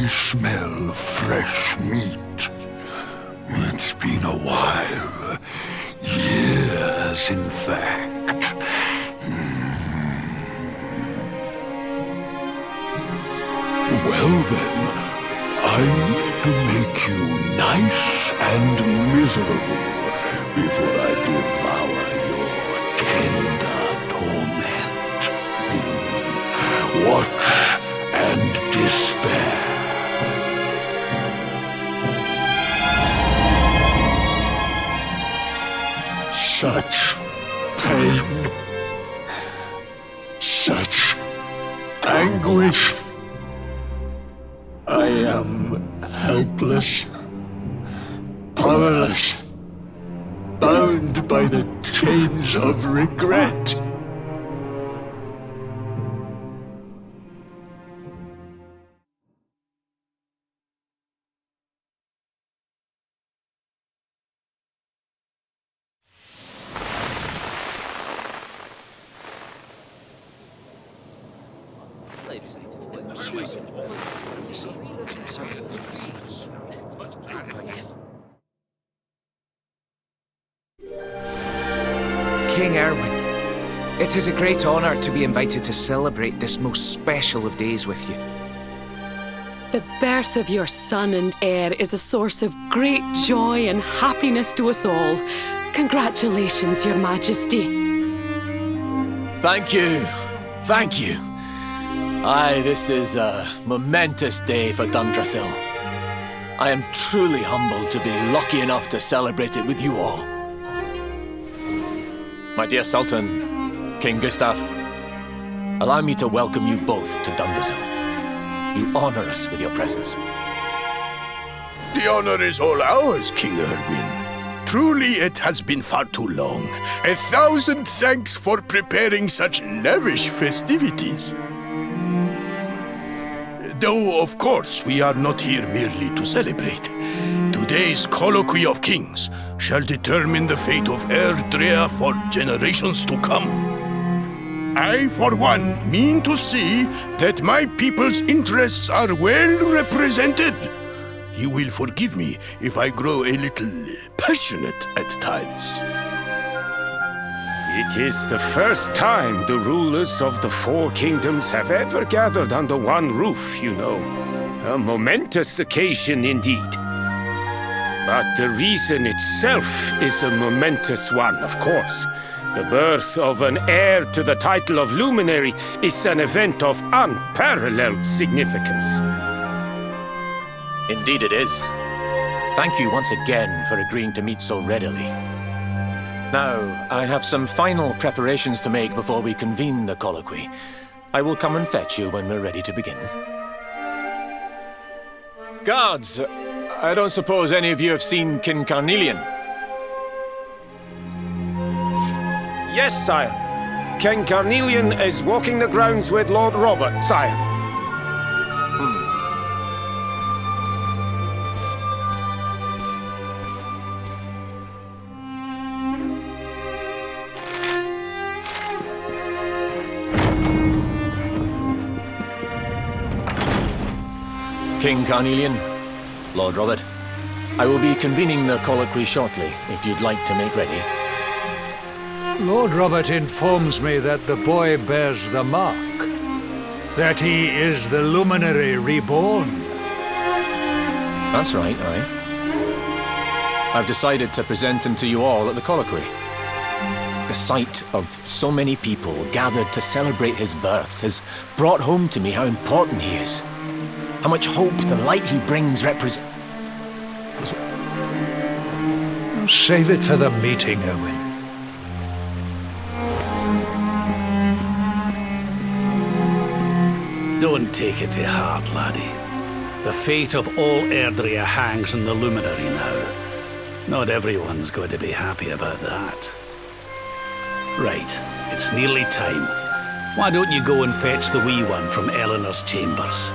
I smell fresh meat. It's been a while. Years, in fact. Well then, I need to make you nice and miserable before I devour your tender torment. Watch and despair. Such pain. Such anguish. I am helpless, powerless, bound by the chains of regret. King Irwin, it is a great honor to be invited to celebrate this most special of days with you. The birth of your son and heir is a source of great joy and happiness to us all. Congratulations, Your Majesty. Thank you. Thank you. Aye, this is a momentous day for Dundrasil. I am truly humbled to be lucky enough to celebrate it with you all. My dear Sultan, King Gustav, allow me to welcome you both to Dundrasil. You honor us with your presence. The honor is all ours, King Irwin. Truly, it has been far too long. 1,000 thanks for preparing such lavish festivities. Though, of course, we are not here merely to celebrate. Today's colloquy of kings shall determine the fate of Erdrea for generations to come. I, for one, mean to see that my people's interests are well represented. You will forgive me if I grow a little passionate at times. It is the first time the rulers of the four kingdoms have ever gathered under one roof, you know. A momentous occasion indeed. But the reason itself is a momentous one, of course. The birth of an heir to the title of luminary is an event of unparalleled significance. Indeed it is. Thank you once again for agreeing to meet so readily. Now, I have some final preparations to make before we convene the colloquy. I will come and fetch you when we're ready to begin. Guards, I don't suppose any of you have seen King Carnelian? Yes, sire. King Carnelian is walking the grounds with Lord Robert, sire. King Carnelian, Lord Robert, I will be convening the colloquy shortly, if you'd like to make ready. Lord Robert informs me that the boy bears the mark, that he is the luminary reborn. That's right, aye. I've decided to present him to you all at the colloquy. The sight of so many people gathered to celebrate his birth has brought home to me how important he is. How much hope the light he brings represents. Save it for the meeting, Irwin. Don't take it to heart, laddie. The fate of all Erdrea hangs in the luminary now. Not everyone's going to be happy about that. Right, it's nearly time. Why don't you go and fetch the wee one from Eleanor's chambers?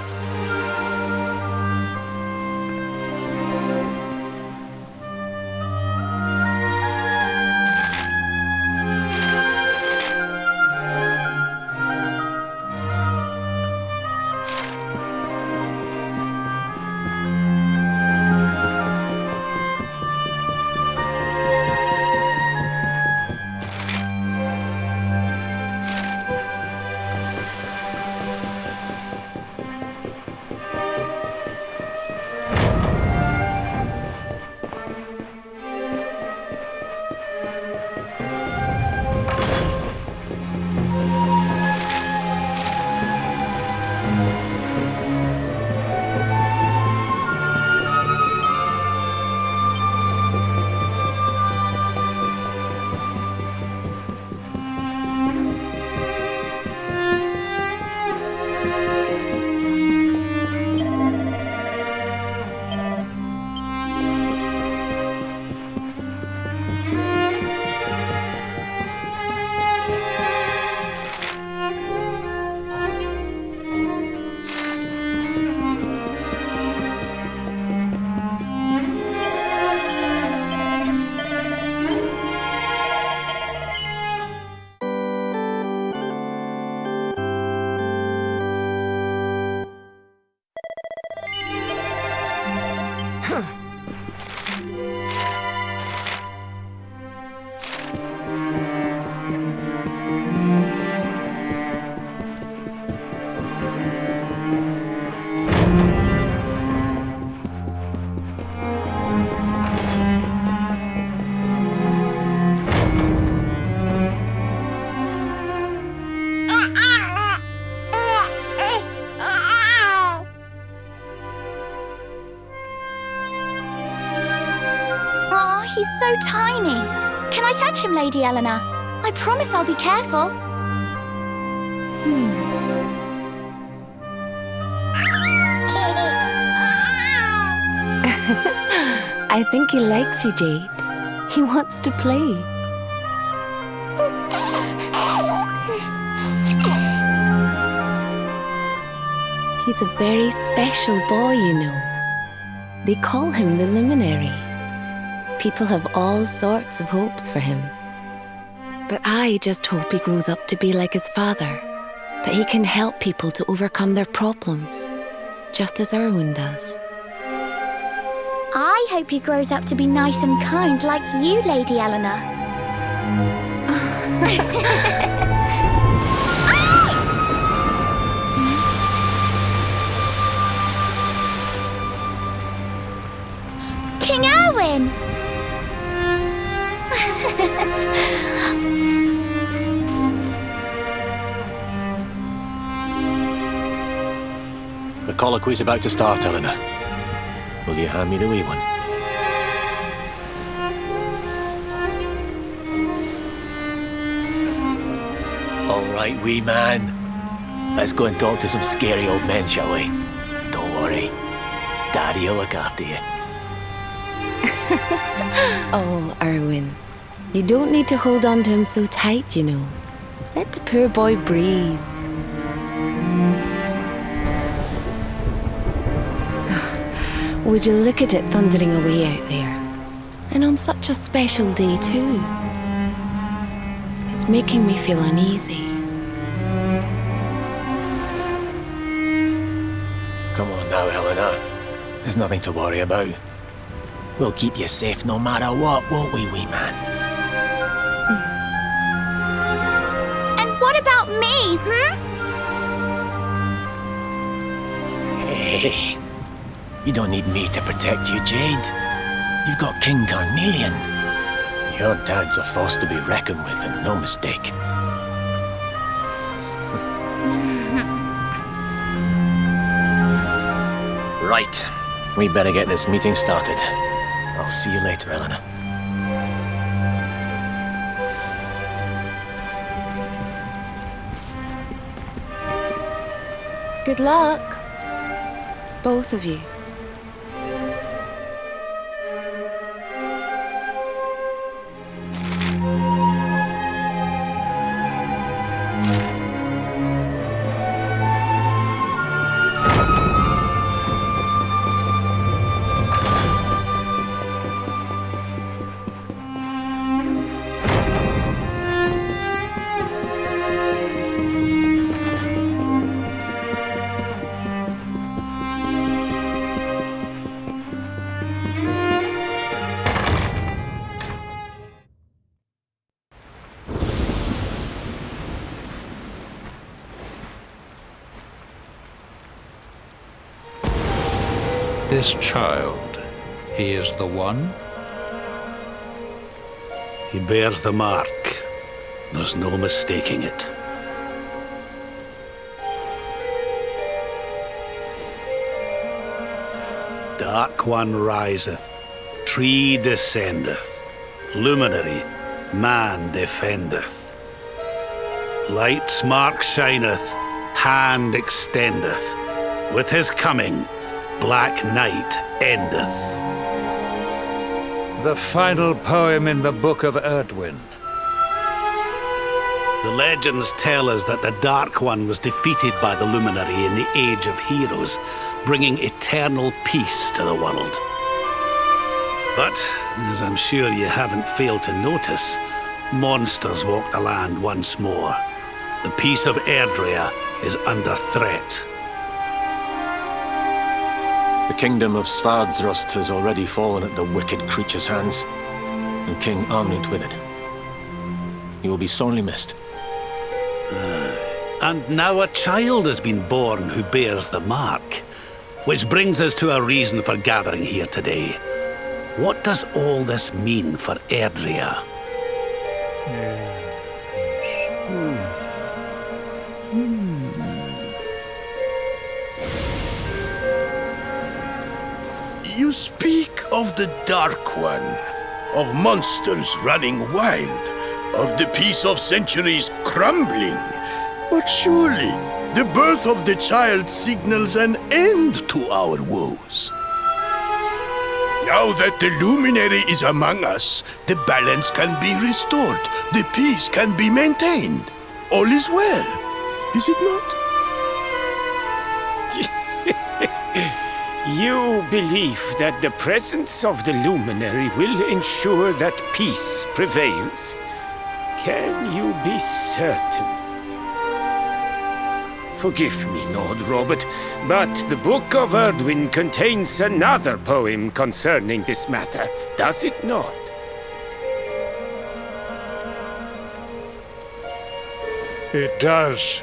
so tiny. Can I touch him, Lady Eleanor? I promise I'll be careful. I think he likes you, Jade. He wants to play. He's a very special boy, you know. They call him the Luminary. People have all sorts of hopes for him. But I just hope he grows up to be like his father, that he can help people to overcome their problems, just as Irwin does. I hope he grows up to be nice and kind like you, Lady Eleanor. King Irwin! The colloquy's about to start, Eleanor. Will you hand me the wee one? All right, wee man. Let's go and talk to some scary old men, shall we? Don't worry. Daddy will look after you. Oh, Irwin. You don't need to hold on to him so tight, you know. Let the poor boy breathe. Would you look at it thundering away out there? And on such a special day, too. It's making me feel uneasy. Come on now, Eleanor. There's nothing to worry about. We'll keep you safe no matter what, won't we, wee man? And what about me, Hey, you don't need me to protect you, Jade. You've got King Carnelian. Your dad's a force to be reckoned with, and no mistake. Right. We better get this meeting started. I'll see you later, Eleanor. Good luck, both of you. This child, he is the one? He bears the mark. There's no mistaking it. Dark one riseth, tree descendeth, luminary, man defendeth. Light's mark shineth, hand extendeth. With his coming, black night endeth. The final poem in the Book of Erdwin. The legends tell us that the Dark One was defeated by the Luminary in the Age of Heroes, bringing eternal peace to the world. But, as I'm sure you haven't failed to notice, monsters walk the land once more. The peace of Erdrea is under threat. The kingdom of Svardsrust has already fallen at the wicked creature's hands, and King Arnund with it. He will be sorely missed. And now a child has been born who bears the mark, which brings us to a reason for gathering here today. What does all this mean for Erdrea? You speak of the Dark One. of monsters running wild, of the peace of centuries crumbling. But surely, the birth of the child signals an end to our woes. Now that the luminary is among us, the balance can be restored, the peace can be maintained. All is well, is it not? You believe that the presence of the luminary will ensure that peace prevails? Can you be certain? Forgive me, Lord Robert, but the Book of Irwin contains another poem concerning this matter, does it not? It does.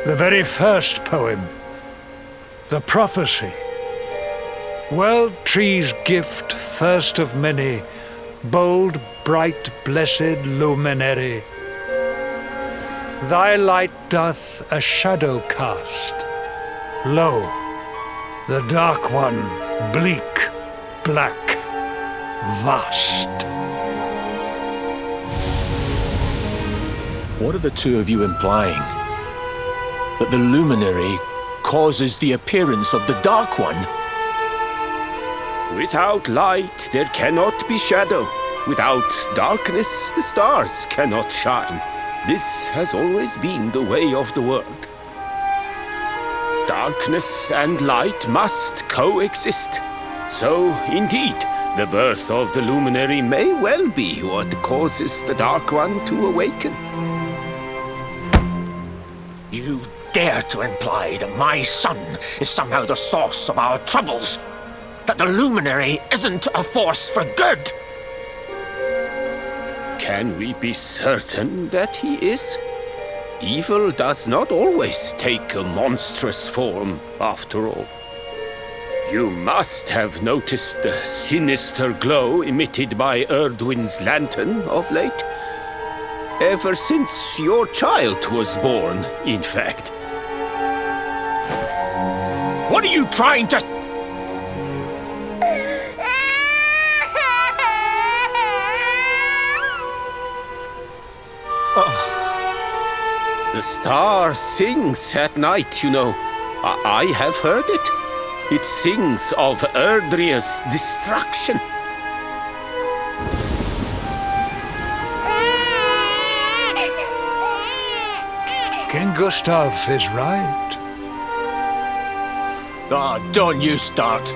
The very first poem. The prophecy. World tree's gift, first of many, bold, bright, blessed luminary. Thy light doth a shadow cast. Lo, the dark one, bleak, black, vast. What are the two of you implying? That the luminary causes the appearance of the Dark One? Without light, there cannot be shadow. Without darkness, the stars cannot shine. This has always been the way of the world. Darkness and light must coexist. So, indeed, the birth of the luminary may well be what causes the Dark One to awaken. You dare to imply that my son is somehow the source of our troubles? That the luminary isn't a force for good? Can we be certain that he is? Evil does not always take a monstrous form, after all. You must have noticed the sinister glow emitted by Erdwin's lantern of late. Ever since your child was born, in fact. What are you trying to... The star sings at night, you know. I have heard it. It sings of Erdrea's destruction. King Gustav is right. don't you start.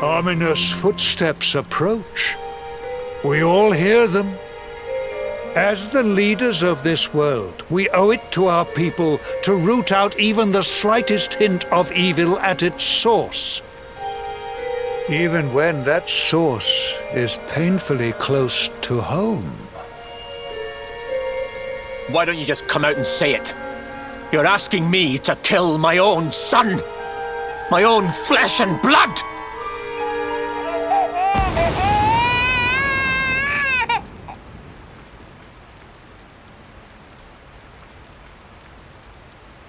Ominous footsteps approach. We all hear them. As the leaders of this world, we owe it to our people to root out even the slightest hint of evil at its source. Even when that source is painfully close to home. Why don't you just come out and say it? You're asking me to kill my own son. My own flesh and blood.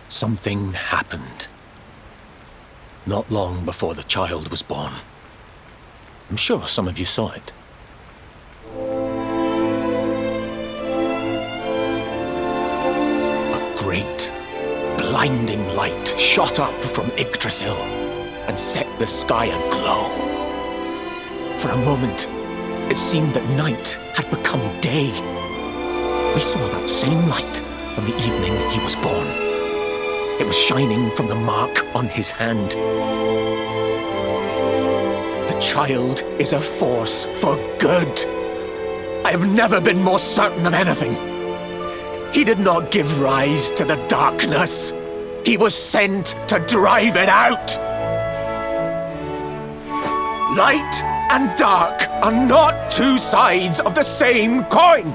Something happened. Not long before the child was born. I'm sure some of you saw it. A great, blinding light shot up from Yggdrasil and set the sky aglow. For a moment, it seemed that night had become day. We saw that same light on the evening he was born. It was shining from the mark on his hand. The child is a force for good. I have never been more certain of anything. He did not give rise to the darkness. He was sent to drive it out. Light and dark are not two sides of the same coin.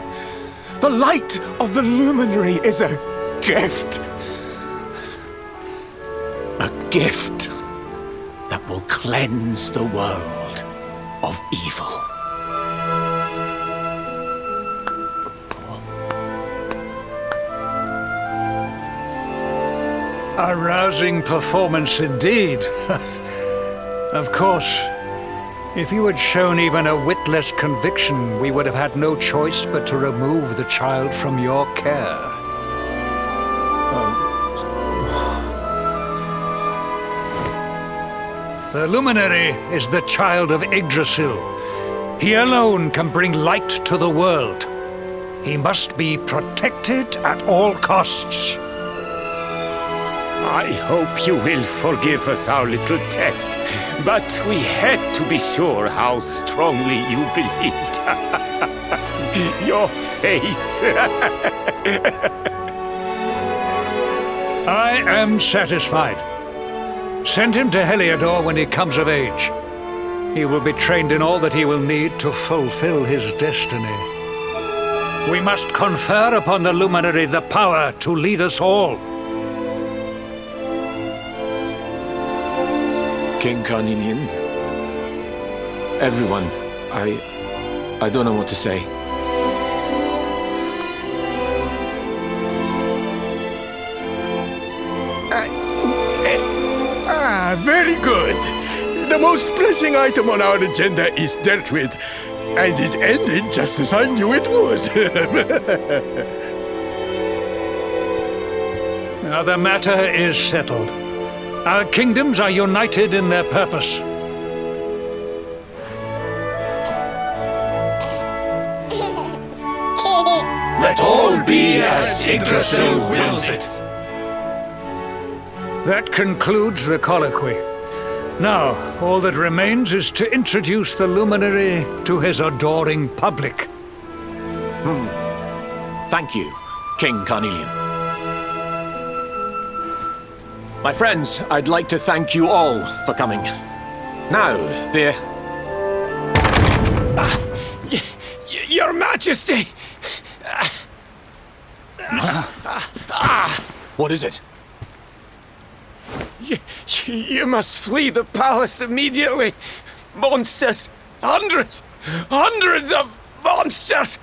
The light of the luminary is a gift. A gift that will cleanse the world of evil. A rousing performance indeed. Of course, If you had shown even a whit less conviction, we would have had no choice but to remove the child from your care. The luminary is the child of Yggdrasil. He alone can bring light to the world. He must be protected at all costs. I hope you will forgive us our little test, but we had to be sure how strongly you believed. Your face. I am satisfied. Send him to Heliodor when he comes of age. He will be trained in all that he will need to fulfill his destiny. We must confer upon the luminary the power to lead us all. King Carnelian, everyone, I don't know what to say. Very good. The most pressing item on our agenda is dealt with, and it ended just as I knew it would. Now the matter is settled. Our kingdoms are united in their purpose. Let all be as Yggdrasil wills it. That concludes the colloquy. Now, all that remains is to introduce the luminary to his adoring public. Thank you, King Carnelian. My friends, I'd like to thank you all for coming. Now, Your Majesty! What is it? You must flee the palace immediately. Monsters! Hundreds of monsters!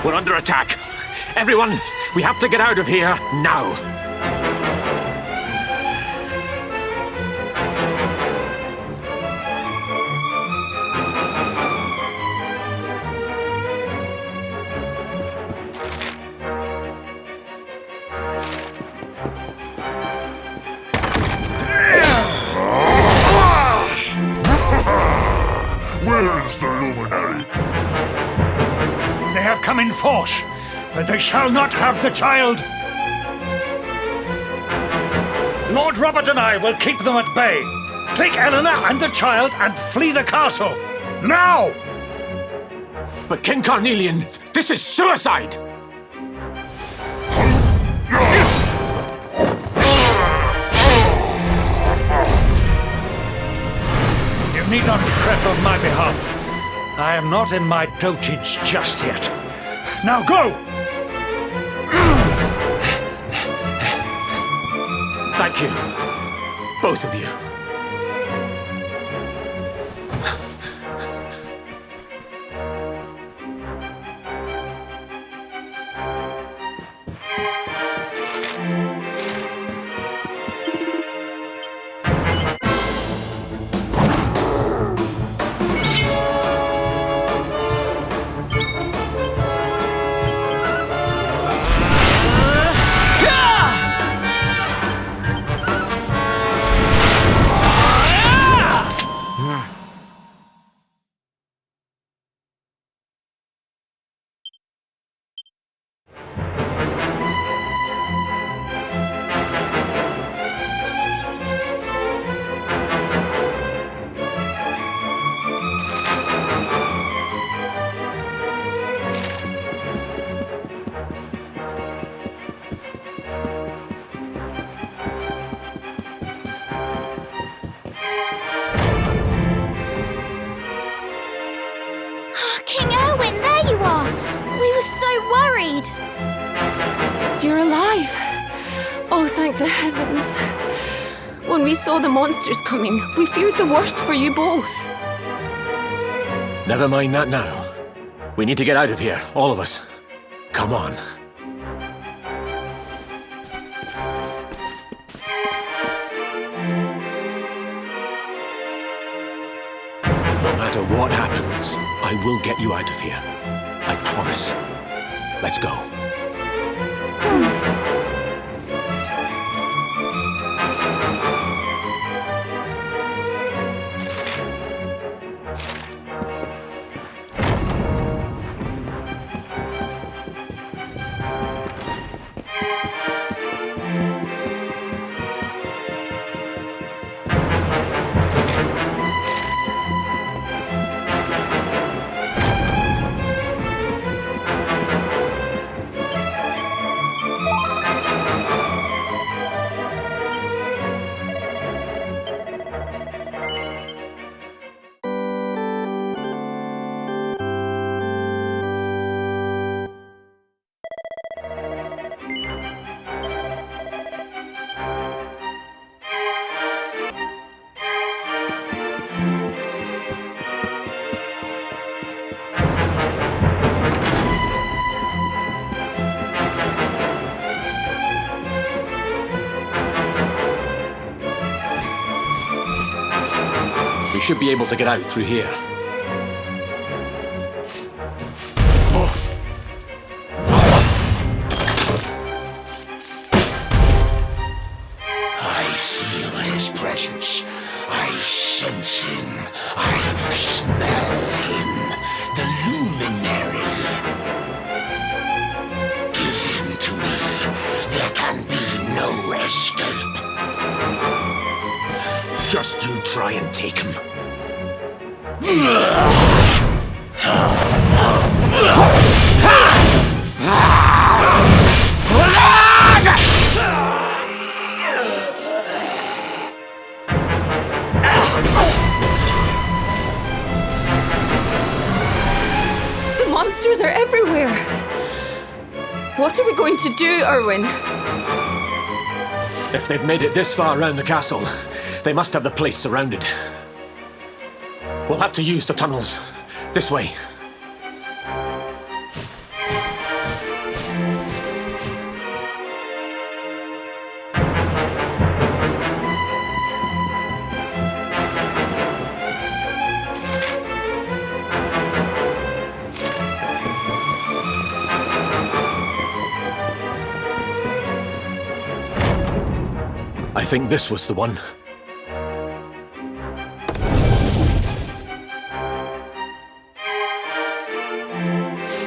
We're under attack. Everyone, we have to get out of here now. Where's the luminary? They have come in force, but they shall not have the child. Lord Robert and I will keep them at bay. Take Eleanor and the child and flee the castle. Now! But King Carnelian, this is suicide! You need not fret on my behalf. I am not in my dotage just yet. Now go! Thank you, both of you. King Irwin, there you are! We were so worried! You're alive! Oh, thank the heavens. When we saw the monsters coming, we feared the worst for you both. Never mind that now. We need to get out of here, all of us. Come on. No matter what happens, I will get you out of here. I promise. Let's go. We should be able to get out through here. I feel his presence. I sense him. I smell him. The luminary. Give him to me. There can be no escape. Just you try and take him. The monsters are everywhere. What are we going to do, Irwin? If they've made it this far around the castle, they must have the place surrounded. We'll have to use the tunnels. This way. I think this was the one.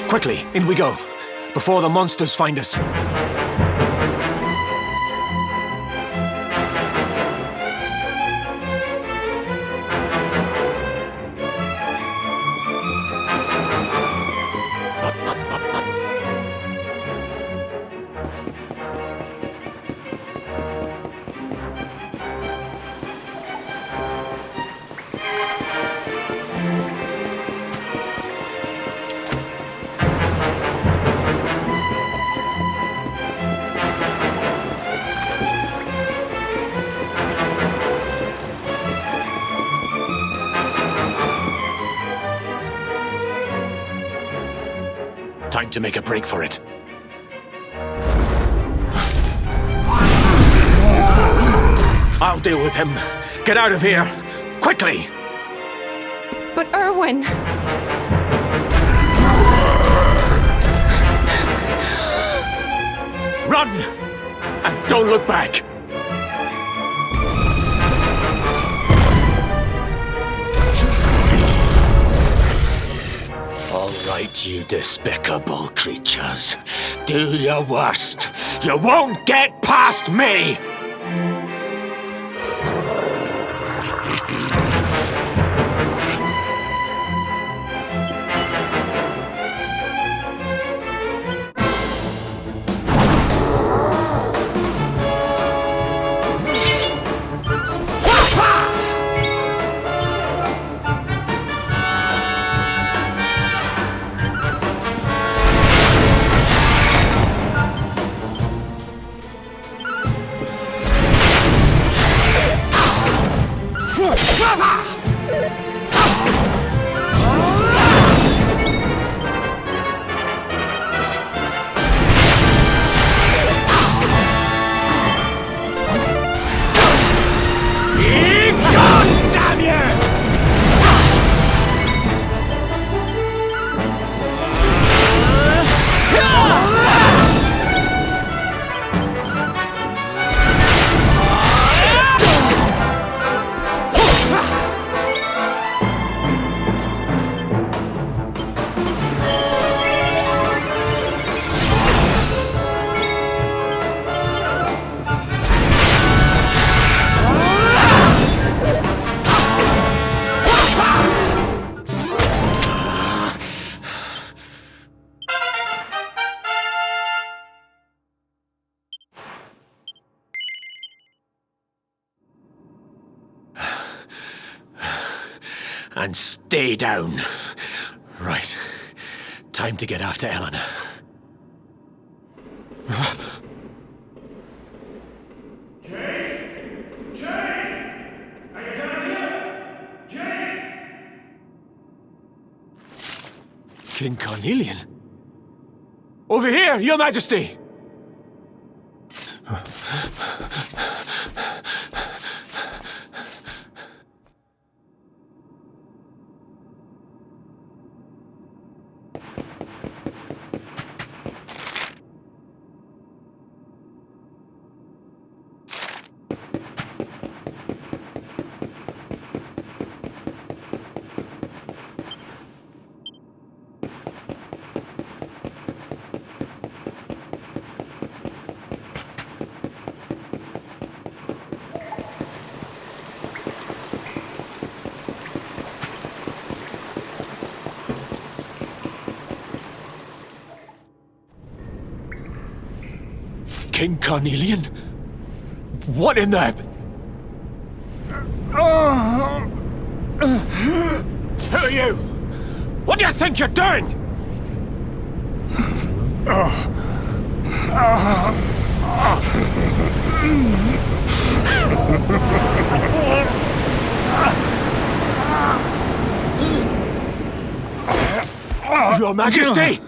Quickly, in we go, before the monsters find us. Time to make a break for it. I'll deal with him. Get out of here! Quickly! But Irwin... Run! And don't look back! All right, you despicable creatures. Do your worst. You won't get past me! and stay down. Right. Time to get after Eleanor. King Carnelian? Over here, Your Majesty! King Carnelian? What in the... Who are you? What do you think you're doing? Your Majesty!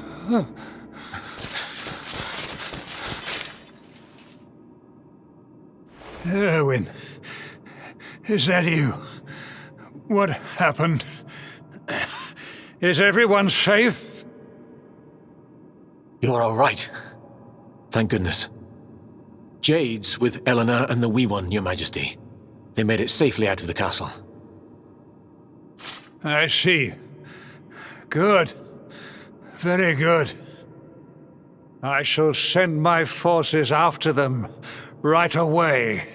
Irwin, is that you? What happened? Is everyone safe? You're all right. Thank goodness. Jade's with Eleanor and the wee one, Your Majesty. They made it safely out of the castle. I see. Good. Very good. I shall send my forces after them right away.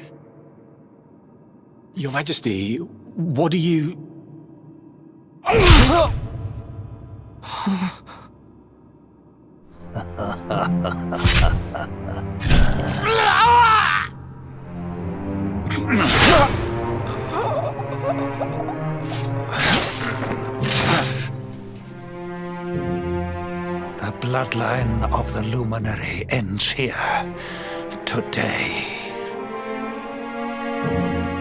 Your Majesty, what do you... The bloodline of the Luminary ends here today.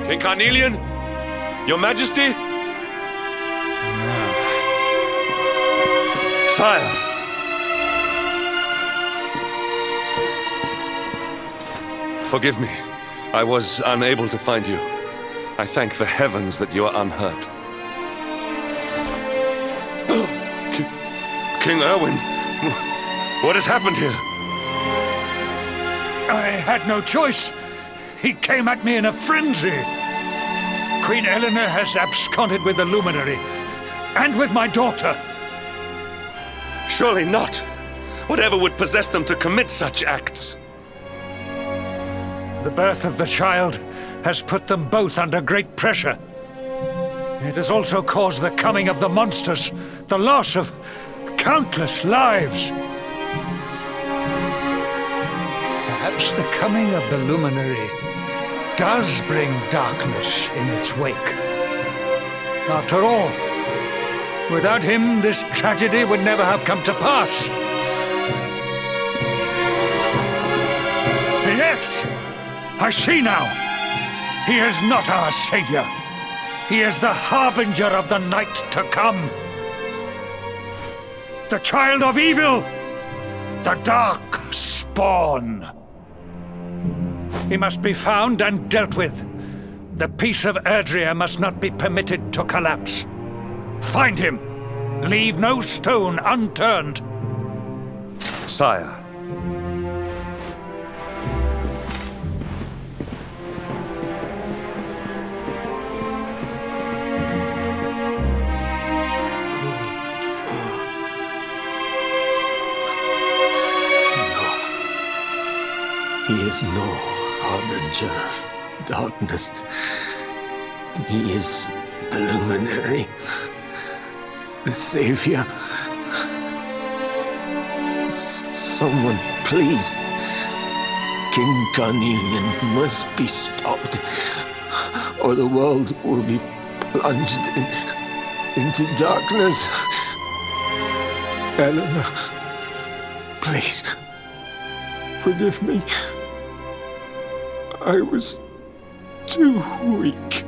King Carnelian? Your Majesty? Sire! Forgive me. I was unable to find you. I thank the heavens that you are unhurt. King Irwin, what has happened here? I had no choice. He came at me in a frenzy. Queen Eleanor has absconded with the Luminary, and with my daughter. Surely not. Whatever would possess them to commit such acts? The birth of the child has put them both under great pressure. It has also caused the coming of the monsters, the loss of countless lives. Perhaps the coming of the Luminary does bring darkness in its wake. After all, without him, this tragedy would never have come to pass. Yes! I see now. He is not our savior. He is the harbinger of the night to come. The child of evil. The dark spawn. He must be found and dealt with. The peace of Erdrea must not be permitted to collapse. Find him. Leave no stone unturned. Sire. He is no harbinger of darkness. He is the Luminary, the Savior. Someone, please. King Carnelian must be stopped, or the world will be plunged in into darkness. Eleanor, please, forgive me. I was too weak.